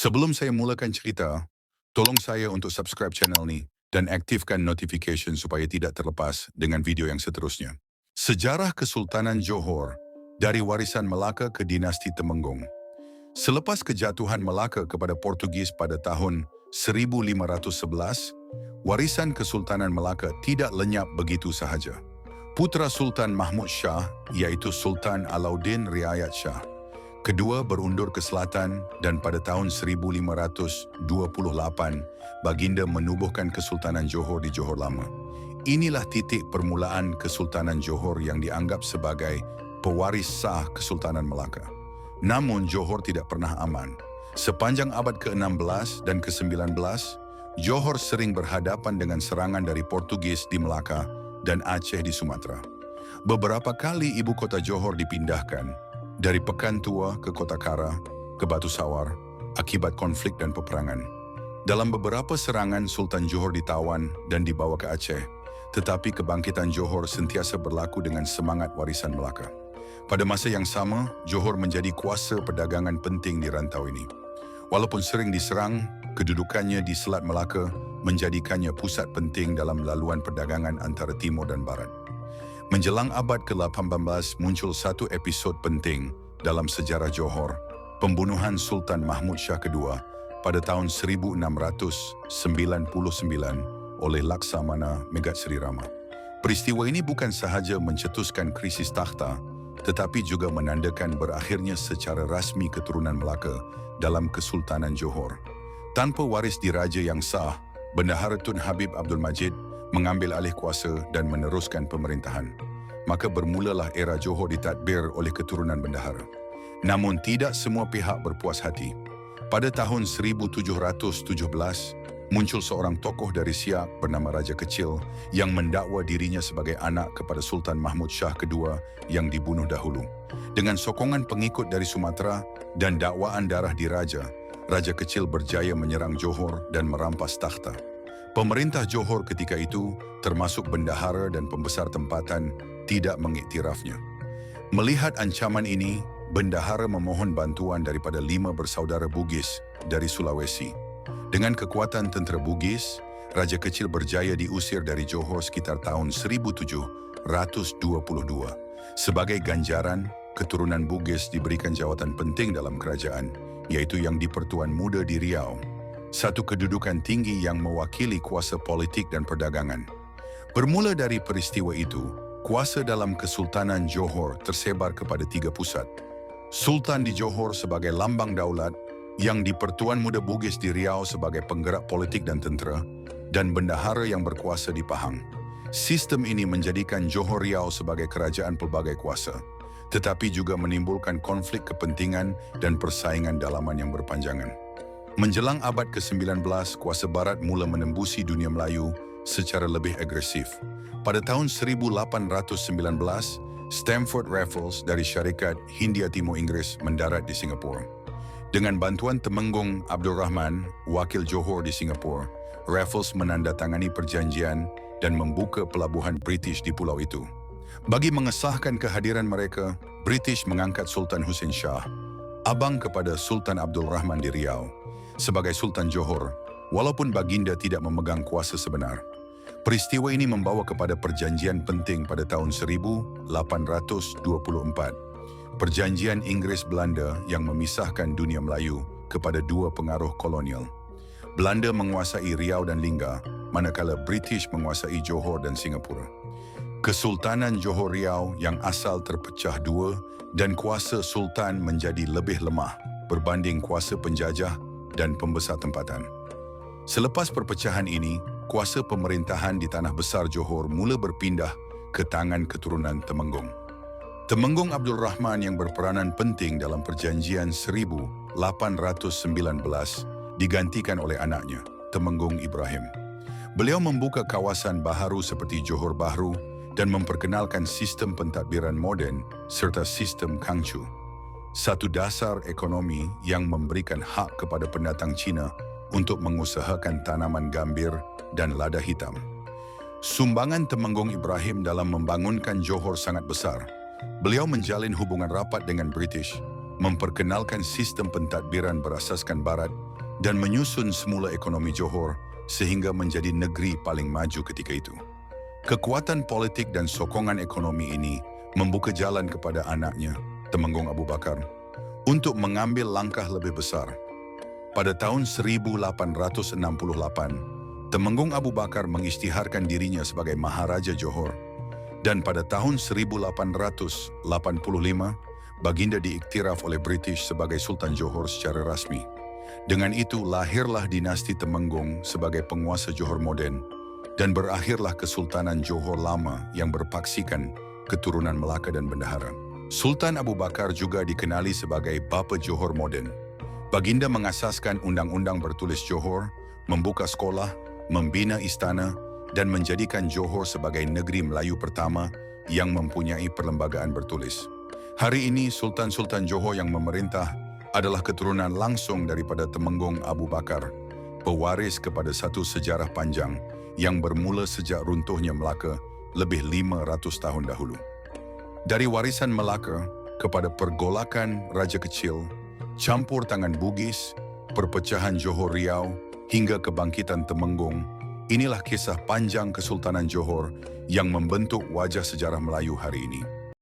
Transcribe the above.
Sebelum saya mulakan cerita, tolong saya untuk subscribe channel ni dan aktifkan notification supaya tidak terlepas dengan video yang seterusnya. Sejarah Kesultanan Johor dari warisan Melaka ke dinasti Temenggung. Selepas kejatuhan Melaka kepada Portugis pada tahun 1511, warisan Kesultanan Melaka tidak lenyap begitu sahaja. Putra Sultan Mahmud Shah, iaitu Sultan Alauddin Riayat Shah, kedua berundur ke selatan dan pada tahun 1528 baginda menubuhkan Kesultanan Johor di Johor Lama. Inilah titik permulaan Kesultanan Johor yang dianggap sebagai pewaris sah Kesultanan Melaka. Namun Johor tidak pernah aman. Sepanjang abad ke-16 dan ke-19, Johor sering berhadapan dengan serangan dari Portugis di Melaka dan Aceh di Sumatera. Beberapa kali ibu kota Johor dipindahkan dari Pekan Tua ke Kota Kara, ke Batu Sawar, akibat konflik dan peperangan. Dalam beberapa serangan, Sultan Johor ditawan dan dibawa ke Aceh, tetapi kebangkitan Johor sentiasa berlaku dengan semangat warisan Melaka. Pada masa yang sama, Johor menjadi kuasa perdagangan penting di rantau ini. Walaupun sering diserang, kedudukannya di Selat Melaka menjadikannya pusat penting dalam laluan perdagangan antara timur dan barat. Menjelang abad ke-18 muncul satu episod penting dalam sejarah Johor, pembunuhan Sultan Mahmud Shah II pada tahun 1699 oleh Laksamana Megat Sri Rama. Peristiwa ini bukan sahaja mencetuskan krisis takhta, tetapi juga menandakan berakhirnya secara rasmi keturunan Melaka dalam Kesultanan Johor. Tanpa waris diraja yang sah, Bendahara Tun Habib Abdul Majid mengambil alih kuasa dan meneruskan pemerintahan. Maka bermulalah era Johor ditadbir oleh keturunan bendahara. Namun tidak semua pihak berpuas hati. Pada tahun 1717, muncul seorang tokoh dari Siak bernama Raja Kecil yang mendakwa dirinya sebagai anak kepada Sultan Mahmud Shah II yang dibunuh dahulu. Dengan sokongan pengikut dari Sumatera dan dakwaan darah diraja, Raja Kecil berjaya menyerang Johor dan merampas takhta. Pemerintah Johor ketika itu, termasuk bendahara dan pembesar tempatan, tidak mengiktirafnya. Melihat ancaman ini, bendahara memohon bantuan daripada 5 bersaudara Bugis dari Sulawesi. Dengan kekuatan tentera Bugis, Raja Kecil berjaya diusir dari Johor sekitar tahun 1722. Sebagai ganjaran, keturunan Bugis diberikan jawatan penting dalam kerajaan, yaitu Yang di-Pertuan Muda di Riau, satu kedudukan tinggi yang mewakili kuasa politik dan perdagangan. Bermula dari peristiwa itu, kuasa dalam Kesultanan Johor tersebar kepada 3 pusat. Sultan di Johor sebagai lambang daulat, Yang di-Pertuan Muda Bugis di Riau sebagai penggerak politik dan tentera, dan bendahara yang berkuasa di Pahang. Sistem ini menjadikan Johor Riau sebagai kerajaan pelbagai kuasa, tetapi juga menimbulkan konflik kepentingan dan persaingan dalaman yang berpanjangan. Menjelang abad ke-19, kuasa barat mula menembusi dunia Melayu secara lebih agresif. Pada tahun 1819, Stamford Raffles dari syarikat Hindia Timur Inggeris mendarat di Singapura. Dengan bantuan Temenggung Abdul Rahman, wakil Johor di Singapura, Raffles menandatangani perjanjian dan membuka pelabuhan British di pulau itu. Bagi mengesahkan kehadiran mereka, British mengangkat Sultan Hussein Shah, abang kepada Sultan Abdul Rahman di Riau, sebagai Sultan Johor, walaupun baginda tidak memegang kuasa sebenar. Peristiwa ini membawa kepada perjanjian penting pada tahun 1824. Perjanjian Inggris-Belanda yang memisahkan dunia Melayu kepada 2 pengaruh kolonial. Belanda menguasai Riau dan Lingga, manakala British menguasai Johor dan Singapura. Kesultanan Johor Riau yang asal terpecah 2 dan kuasa sultan menjadi lebih lemah berbanding kuasa penjajah dan pembesar tempatan. Selepas perpecahan ini, kuasa pemerintahan di tanah besar Johor mula berpindah ke tangan keturunan Temenggung. Temenggung Abdul Rahman yang berperanan penting dalam perjanjian 1819 digantikan oleh anaknya, Temenggung Ibrahim. Beliau membuka kawasan baharu seperti Johor Bahru dan memperkenalkan sistem pentadbiran moden serta sistem Kangchu, satu dasar ekonomi yang memberikan hak kepada pendatang Cina untuk mengusahakan tanaman gambir dan lada hitam. Sumbangan Temenggung Ibrahim dalam membangunkan Johor sangat besar. Beliau menjalin hubungan rapat dengan British, memperkenalkan sistem pentadbiran berasaskan barat dan menyusun semula ekonomi Johor sehingga menjadi negeri paling maju ketika itu. Kekuatan politik dan sokongan ekonomi ini membuka jalan kepada anaknya, Temenggung Abu Bakar, untuk mengambil langkah lebih besar. Pada tahun 1868, Temenggung Abu Bakar mengisytiharkan dirinya sebagai Maharaja Johor, dan pada tahun 1885, Baginda diiktiraf oleh British sebagai Sultan Johor secara rasmi. Dengan itu lahirlah dinasti Temenggung sebagai penguasa Johor moden dan berakhirlah Kesultanan Johor lama yang berpaksikan keturunan Melaka dan Bendahara. Sultan Abu Bakar juga dikenali sebagai Bapa Johor moden. Baginda mengasaskan undang-undang bertulis Johor, membuka sekolah, membina istana dan menjadikan Johor sebagai negeri Melayu pertama yang mempunyai perlembagaan bertulis. Hari ini Sultan-Sultan Johor yang memerintah adalah keturunan langsung daripada Temenggung Abu Bakar, pewaris kepada satu sejarah panjang yang bermula sejak runtuhnya Melaka lebih 500 tahun dahulu. Dari warisan Melaka kepada pergolakan Raja Kecil, campur tangan Bugis, perpecahan Johor Riau hingga kebangkitan Temenggung, inilah kisah panjang Kesultanan Johor yang membentuk wajah sejarah Melayu hari ini.